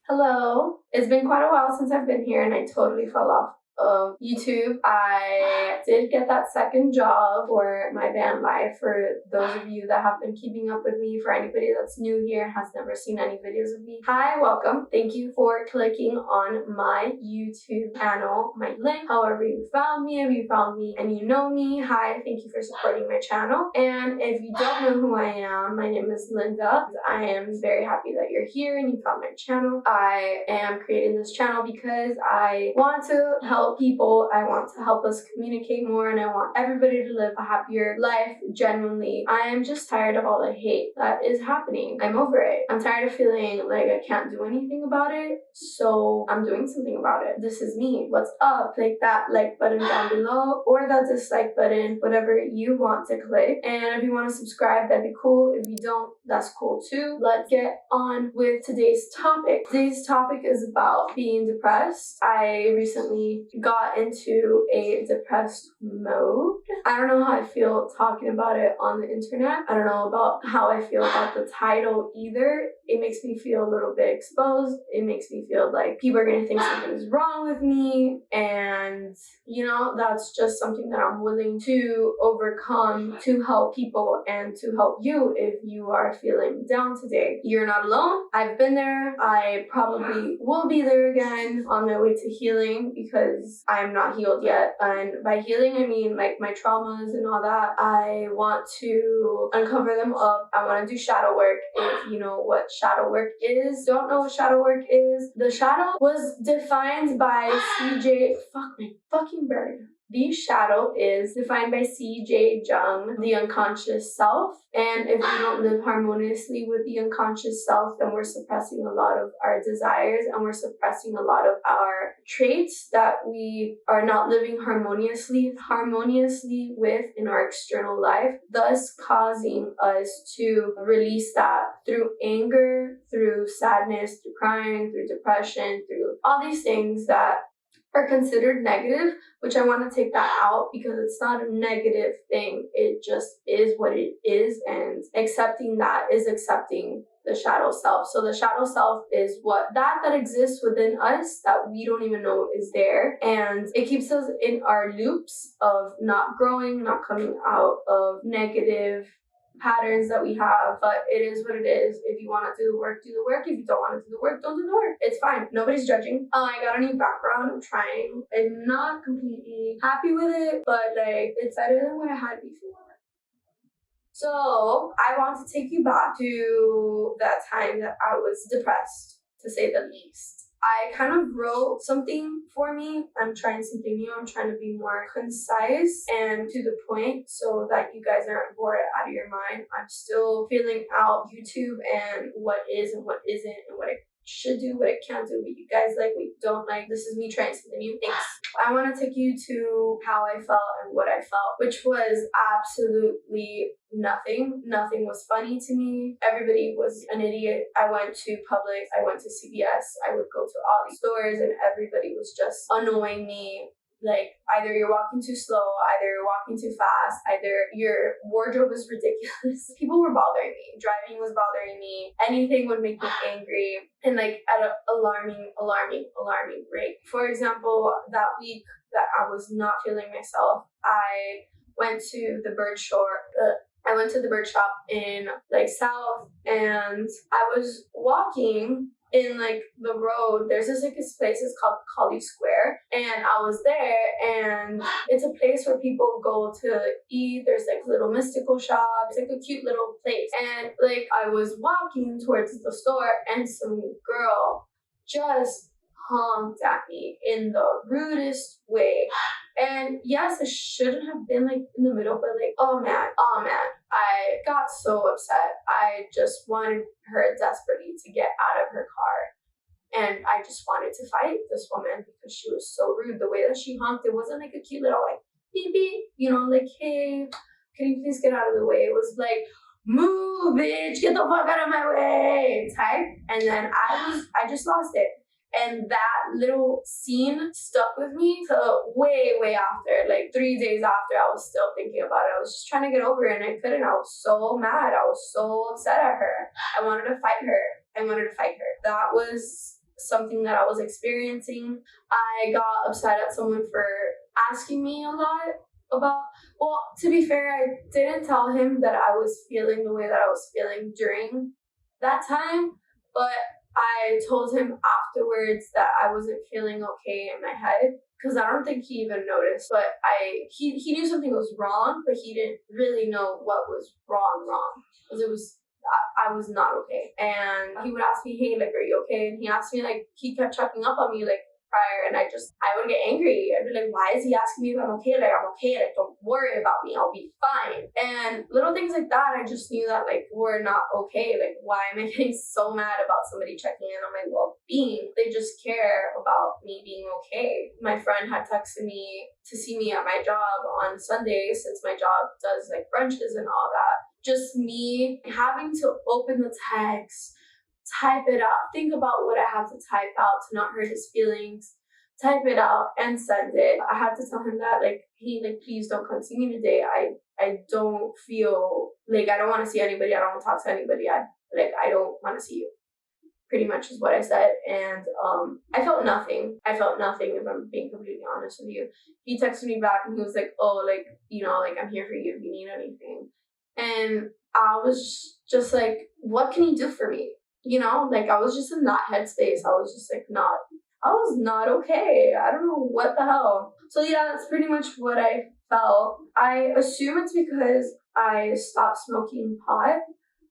Hello. It's been quite a while since I've been here and I totally fell off of YouTube. I did get that second job for my van life. For those of you that have been keeping up with me, for anybody that's new here and has never seen any videos of me, hi, welcome. Thank you for clicking on my YouTube channel, my link, however you found me. If you found me and you know me, hi, thank you for supporting my channel. And if you don't know who I am, my name is Linda. I am very happy that you're here and you found my channel. I am creating this channel because I want to help people. I want to help us communicate more, and I want everybody to live a happier life genuinely. I am just tired of all the hate that is happening. I'm over it. I'm tired of feeling like I can't do anything about it, so I'm doing something about it. This is me. What's up? Click that like button down below or that dislike button, whatever you want to click. And if you want to subscribe, that'd be cool. If you don't, that's cool too. Let's get on with today's topic. Today's topic is about being depressed. I recently got into a depressed mode. I don't know how I feel talking about it on the internet. I don't know about how I feel about the title either. It makes me feel a little bit exposed. It makes me feel like people are gonna think something's wrong with me, and you know, that's just something that I'm willing to overcome to help people and to help you if you are feeling down today. You're not alone. I've been there. I probably will be there again on my way to healing because I'm not healed yet. And by healing, I mean like my traumas and all that. I want to uncover them up. I want to do shadow work. If you know what shadow work is, don't know what shadow work is. The shadow was defined by CJ. Fuck my fucking bird. The shadow is defined by C.J. Jung, the unconscious self. And if we don't live harmoniously with the unconscious self, then we're suppressing a lot of our desires and we're suppressing a lot of our traits that we are not living harmoniously with in our external life, thus causing us to release that through anger, through sadness, through crying, through depression, through all these things that are considered negative, which I want to take that out because it's not a negative thing. It just is what it is, and accepting that is accepting the shadow self. So the shadow self is what that exists within us that we don't even know is there, and it keeps us in our loops of not growing, not coming out of negative patterns that we have. But it is what it is. If you want to do the work, do the work. If you don't want to do the work, don't do the work. It's fine. Nobody's judging. I got a new background. I'm trying. I'm not completely happy with it, but like it's better than what I had before. So I want to take you back to that time that I was depressed, to say the least. I kind of wrote something for me. I'm trying something new. I'm trying to be more concise and to the point so that you guys aren't bored out of your mind. I'm still feeling out YouTube and what is and what isn't and what I should do, what I can't do, what you guys like, what you don't like. This is me trying something new. Thanks. I want to take you to how I felt and what I felt, which was absolutely nothing. Nothing was funny to me. Everybody was an idiot. I went to Publix, I went to CVS, I would go to all these stores and everybody was just annoying me. Like, either you're walking too slow, either you're walking too fast, either your wardrobe is ridiculous. People were bothering me. Driving was bothering me. Anything would make me angry. And like at an alarming rate. For example, that week that I was not feeling myself, I went to the bird shop in like South, and I was walking in like the road. There's this place, it's called Collie Square, and I was there, and it's a place where people go to eat. There's like little mystical shops, like a cute little place. And like I was walking towards the store, and some girl just honked at me in the rudest way. And yes, it shouldn't have been like in the middle, but like, oh man, I got so upset. I just wanted her desperately to get out of her car. And I just wanted to fight this woman because she was so rude. The way that she honked, it wasn't like a cute little like beep beep, you know, like, hey, can you please get out of the way? It was like, move, bitch, get the fuck out of my way type. And then I just lost it. And that little scene stuck with me to way after. Like 3 days after, I was still thinking about it. I was just trying to get over it and I couldn't. I was so mad. I was so upset at her. I wanted to fight her. That was something that I was experiencing. I got upset at someone for asking me a lot about, well, to be fair, I didn't tell him that I was feeling the way that I was feeling during that time, but I told him afterwards that I wasn't feeling okay in my head, because I don't think he even noticed, but he knew something was wrong, but he didn't really know what was wrong, because I was not okay. And he would ask me, hey, like, are you okay? And he asked me, like, he kept checking up on me, like, prior, and I would get angry. I'd be like, why is he asking me if I'm okay? Like, I'm okay. Like, don't worry about me. I'll be fine. And little things like that, I just knew that, like, we're not okay. Like, why am I getting so mad about somebody checking in on my well-being? They just care about me being okay. My friend had texted me to see me at my job on Sunday, since my job does, like, brunches and all that. Just me having to open the text, type it out, think about what I have to type out to not hurt his feelings, type it out and send it. I had to tell him that, like, please don't come see me today. I don't feel like, I don't want to see anybody. I don't want to talk to anybody. I don't want to see you. Pretty much is what I said. And I felt nothing. If I'm being completely honest with you. He texted me back and he was like, oh, like, like, I'm here for you if you need anything. And I was just like, what can he do for me? Like, I was just in that headspace. I was just like, I was not okay. I don't know what the hell. So yeah, that's pretty much what I felt. I assume it's because I stopped smoking pot,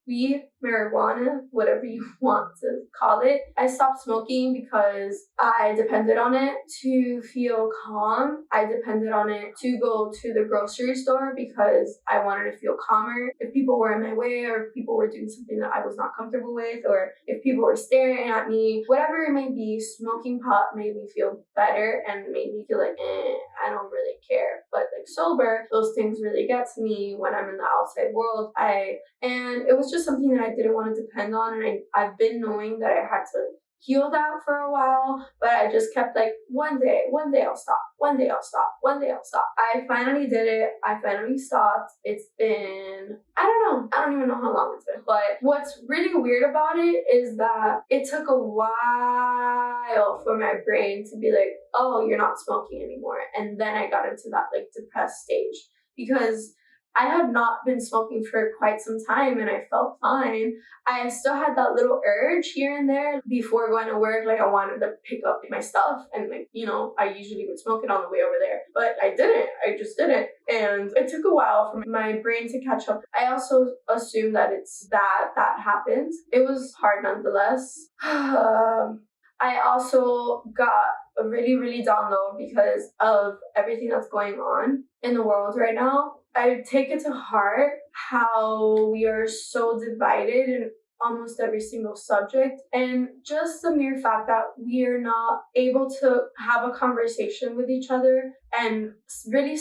weed, marijuana, whatever you want to call it. I stopped smoking because I depended on it to feel calm. I depended on it to go to the grocery store because I wanted to feel calmer. If people were in my way, or if people were doing something that I was not comfortable with, or if people were staring at me, whatever it may be, smoking pot made me feel better and made me feel like, I don't really care. But like sober, those things really get to me when I'm in the outside world. And it was just something that I didn't want to depend on, and I've been knowing that I had to heal that for a while, but I just kept like, one day I'll stop, one day I'll stop. I finally did it. I finally stopped. It's been, I don't even know how long it's been, but what's really weird about it is that it took a while for my brain to be like, oh, you're not smoking anymore. And then I got into that like depressed stage, because I had not been smoking for quite some time and I felt fine. I still had that little urge here and there before going to work. Like, I wanted to pick up my stuff and, like, I usually would smoke it on the way over there, but I didn't. I just didn't. And it took a while for my brain to catch up. I also assume that it's that happened. It was hard nonetheless. I also got a really down low because of everything that's going on in the world right now. I take it to heart how we are so divided in almost every single subject, and just the mere fact that we are not able to have a conversation with each other and really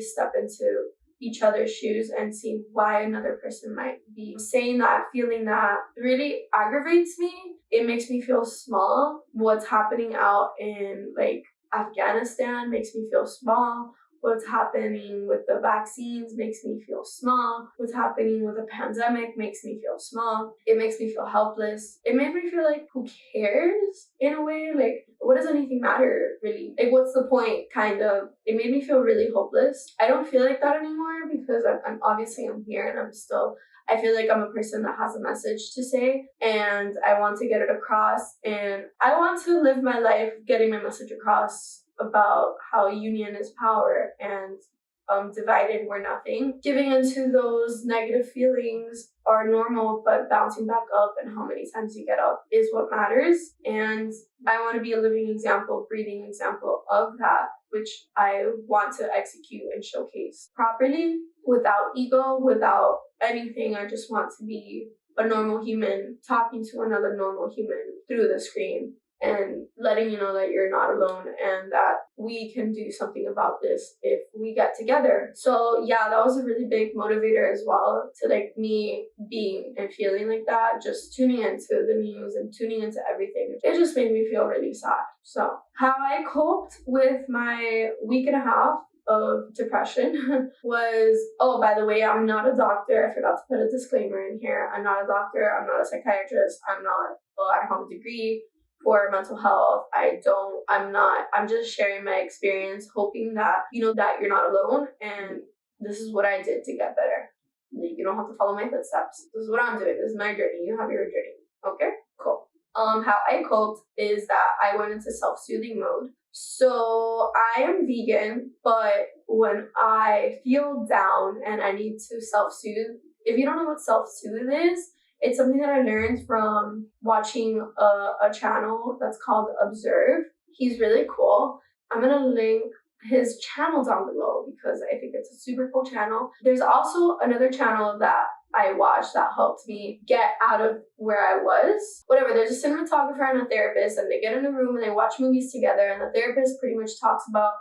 step into each other's shoes and see why another person might be saying that, feeling that, really aggravates me. It makes me feel small. What's happening out in like Afghanistan makes me feel small. What's happening with the vaccines makes me feel small. What's happening with the pandemic makes me feel small. It makes me feel helpless. It makes me feel like, who cares in a way? Like, what does anything matter, really? Like, what's the point, kind of? It made me feel really hopeless. I don't feel like that anymore because I'm obviously here and I feel like I'm a person that has a message to say and I want to get it across, and I want to live my life getting my message across about how union is power and divided we're nothing. Giving into those negative feelings are normal, but bouncing back up and how many times you get up is what matters. And I want to be a living example, breathing example of that, which I want to execute and showcase properly without ego, without anything. I just want to be a normal human talking to another normal human through the screen. and letting you know that you're not alone and that we can do something about this if we get together. So yeah, that was a really big motivator as well to like me being and feeling like that, just tuning into the news and tuning into everything. It just made me feel really sad. So how I coped with my week and a half of depression was, oh, by the way, I'm not a doctor. I forgot to put a disclaimer in here. I'm not a doctor. I'm not a psychiatrist. I don't have a degree for mental health. I'm just sharing my experience, hoping that you know that you're not alone, and this is what I did to get better. You don't have to follow my footsteps. This is what I'm doing. This is my journey. You have your journey. Okay? Cool. How I coped is that I went into self-soothing mode. So I am vegan, but when I feel down and I need to self-soothe, if you don't know what self-soothe is, it's something that I learned from watching a channel that's called Observe. He's really cool. I'm going to link his channel down below because I think it's a super cool channel. There's also another channel that I watched that helped me get out of where I was. Whatever, there's a cinematographer and a therapist, and they get in a room and they watch movies together, and the therapist pretty much talks about,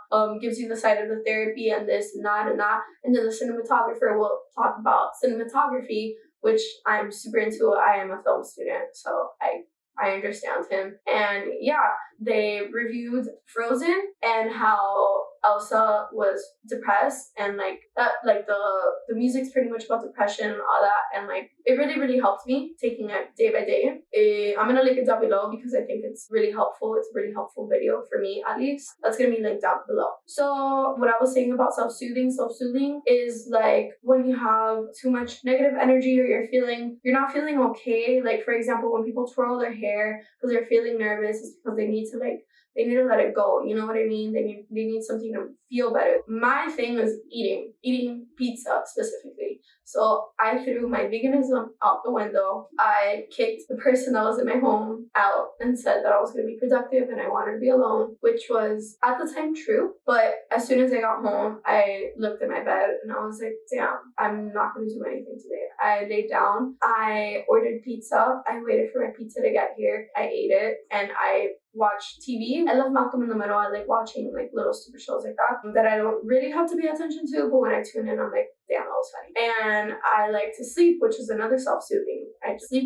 gives you the side of the therapy and this and that and that, and then the cinematographer will talk about cinematography, which I'm super into. I am a film student, so I understand him. And yeah, they reviewed Frozen and how Elsa was depressed, and like that, like the music's pretty much about depression and all that, and like it really helped me taking it day by day. I'm gonna link it down below because I think it's really helpful. It's a really helpful video for me, at least. That's gonna be linked down below. So what I was saying about self-soothing is like when you have too much negative energy or you're not feeling okay. Like for example, when people twirl their hair because they're feeling nervous, it's because they need to let it go. You know what I mean? They need something to feel better. My thing is eating pizza specifically. So I threw my veganism out the window. I kicked the person that was in my home out and said that I was going to be productive and I wanted to be alone, which was at the time true. But as soon as I got home, I looked at my bed and I was like, damn, I'm not going to do anything today. I laid down. I ordered pizza. I waited for my pizza to get here. I ate it and I watched TV. I love Malcolm in the Middle. I like watching like little stupid shows like that I don't really have to pay attention to, but when I tune in, I'm like, damn, that was funny. And I like to sleep, which is another self-soothing. I just sleep.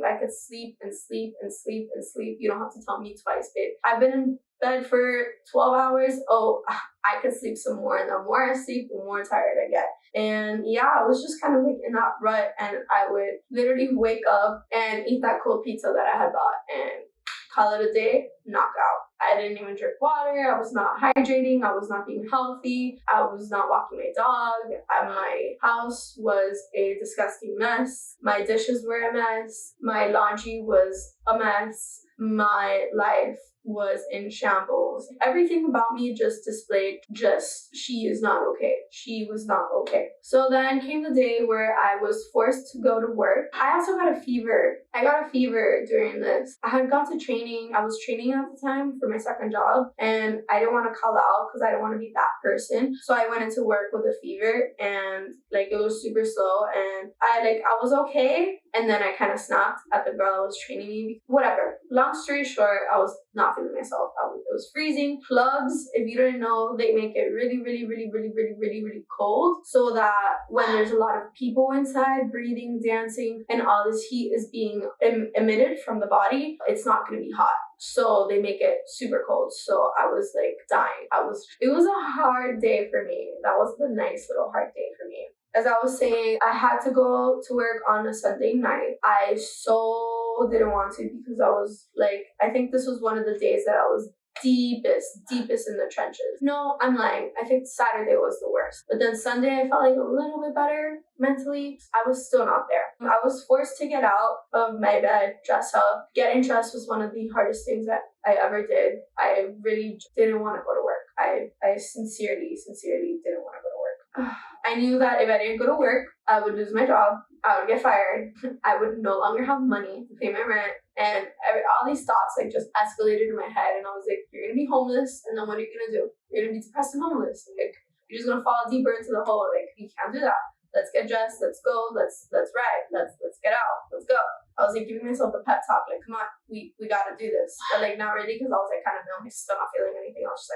I could sleep and sleep and sleep and sleep. You don't have to tell me twice, babe. I've been in bed for 12 hours. Oh, I could sleep some more. And the more I sleep, the more tired I get. And yeah, I was just kind of like in that rut, and I would literally wake up and eat that cold pizza that I had bought and call it a day, knock out. I didn't even drink water. I was not hydrating. I was not being healthy. I was not walking my dog. My house was a disgusting mess. My dishes were a mess. My laundry was a mess. My life was in shambles. Everything about me just displayed she is not okay. She was not okay. So then came the day where I was forced to go to work. I also got a fever. I got a fever during this. I had gone to training. I was training at the time for my second job, and I didn't want to call out because I didn't want to be that person. So I went into work with a fever, and like it was super slow, and I was okay. And then I kind of snapped at the girl that was training me. Whatever. Long story short, I was not feeling myself. It was freezing. Plugs, if you didn't know, they make it really cold, so that when there's a lot of people inside breathing, dancing, and all this heat is being emitted from the body, it's not going to be hot. So they make it super cold. So I was like dying. It was a hard day for me. That was the nice little hard day for me. As I was saying, I had to go to work on a Sunday night. I so didn't want to because I was like, I think this was one of the days that I was deepest in the trenches. No, I'm lying. I think Saturday was the worst. But then Sunday, I felt like a little bit better mentally. I was still not there. I was forced to get out of my bed, dress up. Getting dressed was one of the hardest things that I ever did. I really didn't want to go to work. I sincerely didn't want to go to work. I knew that if I didn't go to work, I would lose my job. I would get fired. I would no longer have money to pay my rent. And all these thoughts like just escalated in my head. And I was like, you're going to be homeless. And then what are you going to do? You're going to be depressed and homeless. Like, you're just going to fall deeper into the hole. Like, you can't do that. Let's get dressed. Let's go. Let's ride. Let's get out. Let's go. I was like giving myself the pep talk, like, come on, we gotta do this. But like not really, because I was like kind of numb, still not feeling anything. I was just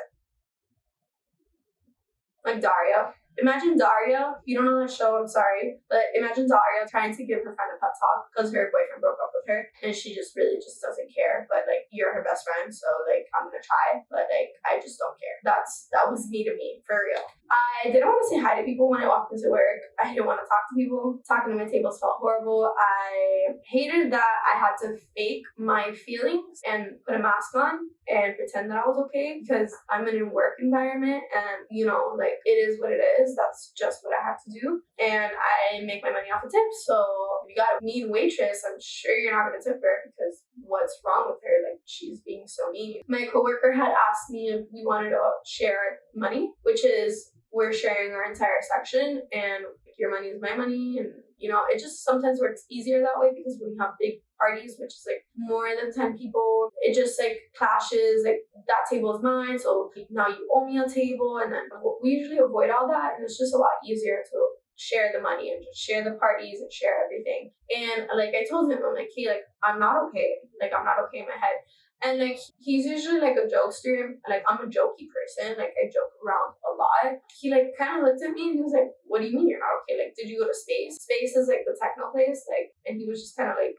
like Daria. Imagine Daria, if you don't know that show, I'm sorry, but imagine Daria trying to give her friend a pep talk because her boyfriend broke up with her and she just really just doesn't care. But like, you're her best friend, so like, I'm gonna try, but like, I just don't care. That was me to me, for real. I didn't want to say hi to people when I walked into work. I didn't want to talk to people. Talking to my tables felt horrible. I hated that I had to fake my feelings and put a mask on and pretend that I was okay because I'm in a work environment and, you know, like, it is what it is. That's just what I have to do. And I make my money off of tips. So if you got a mean waitress, I'm sure you're not going to tip her because what's wrong with her? Like, she's being so mean. My coworker had asked me if we wanted to share money, which is we're sharing our entire section and your money is my money. And, you know, it just sometimes works easier that way because when you have big parties, which is like more than 10 people, it just like clashes, like that table is mine, so now you owe me a table. And then we usually avoid all that, and it's just a lot easier to share the money and just share the parties and share everything. And like I told him, I'm like, hey, like, I'm not okay. Like, I'm not okay in my head. And like, he's usually like a jokester, and like, I'm a jokey person, like I joke around a lot. He like kind of looked at me and he was like, what do you mean you're not okay? Like, did you go to Space? Space is like the techno place, like, and he was just kind of like,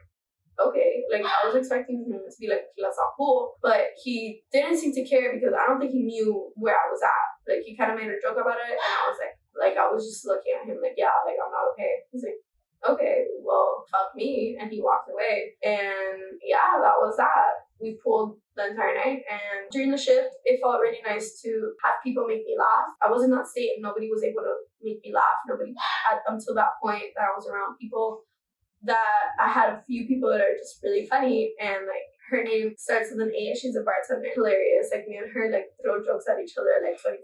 okay, like I was expecting him to be like, let's not cool, but he didn't seem to care because I don't think he knew where I was at. Like, he kind of made a joke about it, and I was like I was just looking at him like, yeah, like, I'm not okay. He's like, okay, well, fuck me, and he walked away. And yeah, that was that. We pulled the entire night, and during the shift, it felt really nice to have people make me laugh. I was in that state, and nobody was able to make me laugh. Nobody until that point that I was around people that I had a few people that are just really funny, and like, her name starts with an A. She's a bartender. Hilarious. Like, me and her like throw jokes at each other like 24/7.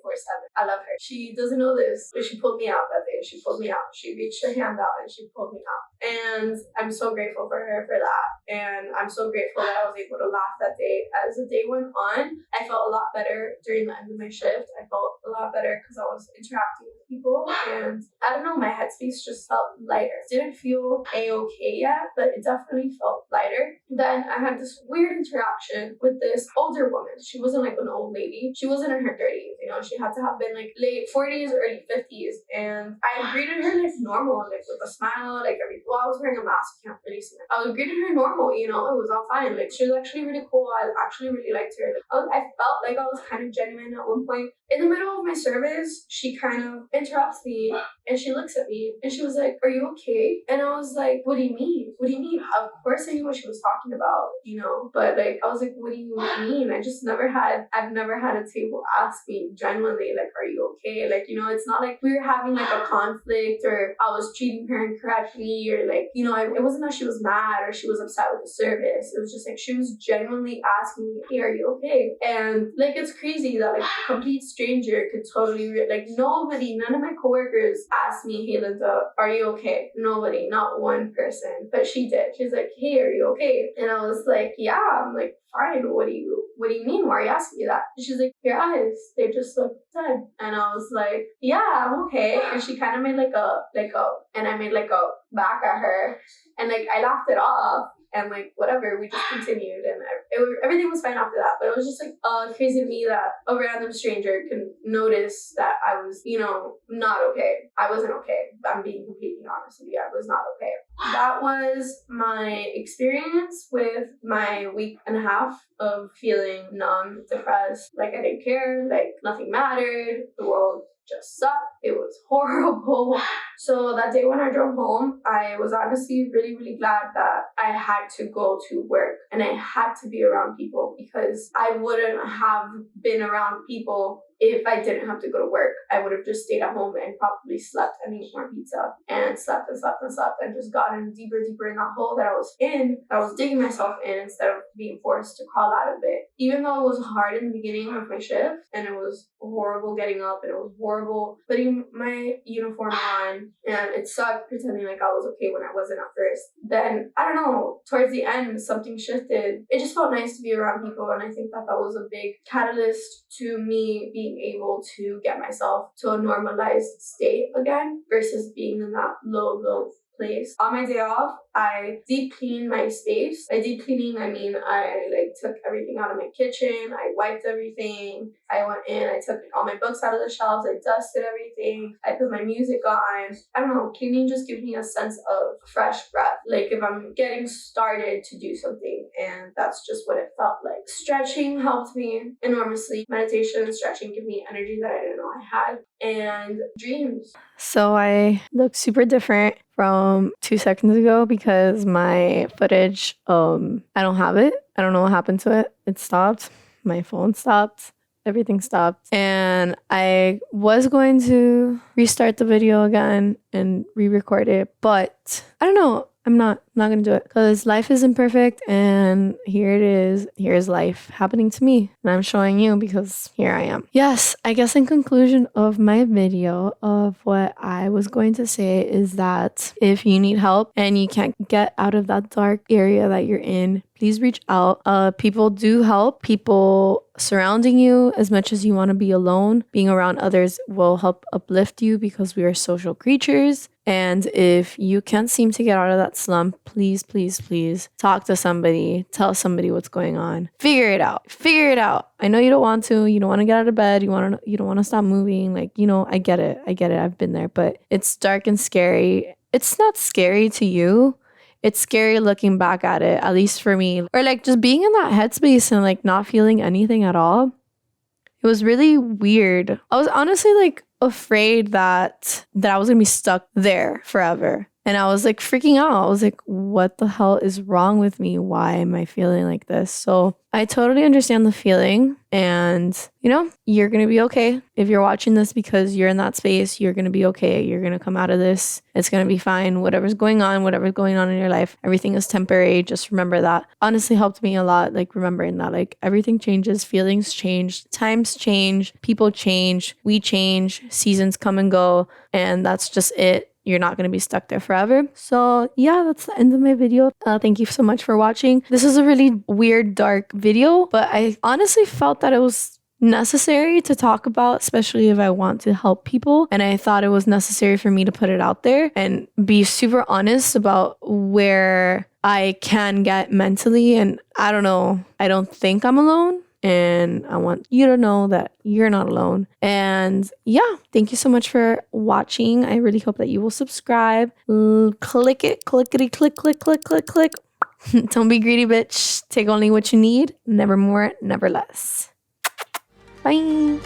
I love her. She doesn't know this, but she pulled me out that day. She pulled me out. She reached her hand out and she pulled me out. And I'm so grateful for her for that. And I'm so grateful that I was able to laugh that day. As the day went on, I felt a lot better during the end of my shift. I felt a lot better because I was interacting with people. And I don't know, my headspace just felt lighter. Didn't feel A-okay yet, but it definitely felt lighter. Then I had this weird interaction with this older woman. She wasn't like an old lady. She wasn't in her 30s, you know. She had to have been like late 40s, early 50s. And I greeted her like normal, like with a smile, like well, I was wearing a mask, you can't really see it. I was greeting her normal, you know, it was all fine. Like, she was actually really cool. I actually really liked her. Like, I felt like I was kind of genuine at one point. In the middle of my service, she kind of interrupts me and she looks at me and she was like, are you okay? And I was like, what do you mean? What do you mean? Of course I knew what she was talking about, you know, but like, I was like, what do you mean? I've never had a table ask me genuinely, like, are you okay? Like, you know, it's not like we were having like a conflict or I was treating her incorrectly or like, you know, it wasn't that she was mad or she was upset with the service. It was just like, she was genuinely asking me, hey, are you okay? And like, it's crazy that like a complete stranger could totally, like, none of my coworkers asked me, hey, Linda, are you okay? Nobody, not one person, but she did. She's like, hey, are you okay? And I was like, yeah. I'm like, fine. What do you mean? Why are you asking me that? And she's like, your eyes, they just look dead. And I was like, yeah, I'm okay. And she kind of made and I made like a back at her, and like, I laughed it off. And like, whatever, we just continued, and everything was fine after that. But it was just like crazy to me that a random stranger can notice that I was, you know, not okay. I wasn't okay. I'm being completely honest with you. I was not okay. That was my experience with my week and a half of feeling numb, depressed, like I didn't care, like nothing mattered, the world just sucked. It was horrible. So that day when I drove home, I was honestly really, really glad that I had to go to work and I had to be around people, because I wouldn't have been around people if I didn't have to go to work. I would have just stayed at home and probably slept and ate more pizza and slept and slept and slept and just gotten deeper in that hole that I was in, that I was digging myself in, instead of being forced to crawl out of it. Even though it was hard in the beginning of my shift and it was horrible getting up and it was horrible putting my uniform on, and it sucked pretending like I was okay when I wasn't at first. Then, I don't know, towards the end, something shifted. It just felt nice to be around people, and I think that was a big catalyst to me being able to get myself to a normalized state again versus being in that low place. On my day off, I deep clean my space. By deep cleaning, I mean I like took everything out of my kitchen. I wiped everything. I went in. I took all my books out of the shelves. I dusted everything. I put my music on. I don't know. Cleaning just gives me a sense of fresh breath. Like if I'm getting started to do something, and that's just what it felt like. Stretching helped me enormously. Meditation and stretching give me energy that I didn't know I had. And dreams. So I look super different from 2 seconds ago because my footage, I don't have it. I don't know what happened to it. It stopped. My phone stopped. Everything stopped. And I was going to restart the video again and re-record it, but I don't know. I'm not gonna do it because life isn't perfect, and here it is. Here's life happening to me, and I'm showing you because here I am. Yes, I guess in conclusion of my video of what I was going to say is that if you need help and you can't get out of that dark area that you're in, please reach out. People do help. People surrounding you as much as you want to be alone. Being around others will help uplift you because we are social creatures. And if you can't seem to get out of that slump, please, please, please talk to somebody. Tell somebody what's going on. Figure it out. Figure it out. I know you don't want to. You don't want to get out of bed. You don't want to stop moving. Like, I get it. I've been there. But it's dark and scary. It's not scary to you. It's scary looking back at it, at least for me. Or like just being in that headspace and like not feeling anything at all. It was really weird. I was honestly like afraid that I was gonna be stuck there forever. And I was like freaking out. I was like, what the hell is wrong with me? Why am I feeling like this? So I totally understand the feeling. And, you're going to be okay. If you're watching this because you're in that space, you're going to be okay. You're going to come out of this. It's going to be fine. Whatever's going on in your life, everything is temporary. Just remember that. Honestly helped me a lot, like remembering that like everything changes, feelings change, times change, people change, we change, seasons come and go. And that's just it. You're not going to be stuck there forever. So yeah, that's the end of my video. Thank you so much for watching. This is a really weird, dark video, but I honestly felt that it was necessary to talk about, especially if I want to help people. And I thought it was necessary for me to put it out there and be super honest about where I can get mentally. And I don't know, I don't think I'm alone. And I want you to know that you're not alone. And yeah, thank you so much for watching. I really hope that you will subscribe. Click it, clickety, click, click, click, click, click. Don't be greedy, bitch. Take only what you need. Never more, never less. Bye.